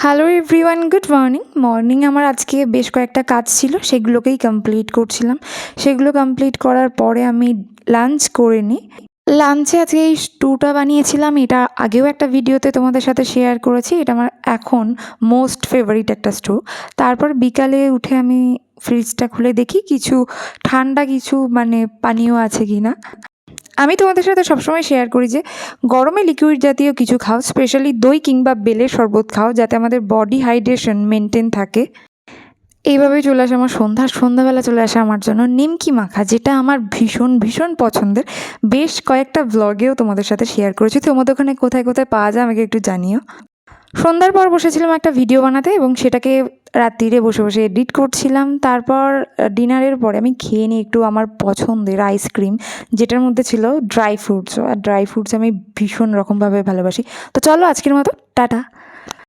Hello everyone, good morning. আমার আজকে বেশ কয়েকটা কাজ ছিল, সেগুলোকেই কমপ্লিট করছিলাম। সেগুলো কমপ্লিট করার পরে আমি লাঞ্চ করে নিই। লাঞ্চে আজকে এই স্টুটা বানিয়েছিলাম। এটা আগেও একটা ভিডিওতে তোমাদের সাথে শেয়ার করেছি। এটা আমার এখন মোস্ট ফেভারিট একটা স্টু। তারপর বিকালে উঠে আমি ফ্রিজটা খুলে দেখি কিছু ঠান্ডা কিছু পানীয় আছে কি না। আমি তোমাদের সাথে সবসময় শেয়ার করি যে গরমে লিকুইড জাতীয় কিছু খাও, স্পেশালি দই কিংবা বেলের শরবত খাও, যাতে আমাদের বডি হাইড্রেশন মেনটেন থাকে। এইভাবেই চলে আসে আমার সন্ধ্যাবেলা চলে আসে আমার জন্য নিমকি মাখা, যেটা আমার ভীষণ ভীষণ পছন্দের। বেশ কয়েকটা ব্লগেও তোমাদের সাথে শেয়ার করেছি। তোমাদের ওখানে কোথায় কোথায় পাওয়া যায় আমাকে একটু জানিও। সন্ধ্যার পর বসেছিলাম একটা ভিডিও বানাতে এবং সেটাকে রাত্রিরে বসে বসে এডিট করছিলাম। তারপর ডিনারের পরে আমি খেয়ে নিই একটু আমার পছন্দের আইসক্রিম, যেটার মধ্যে ছিল ড্রাই ফ্রুটস। আর ড্রাই ফ্রুটস আমি ভীষণ রকমভাবে ভালোবাসি। তো চলো আজকের মতো টাটা।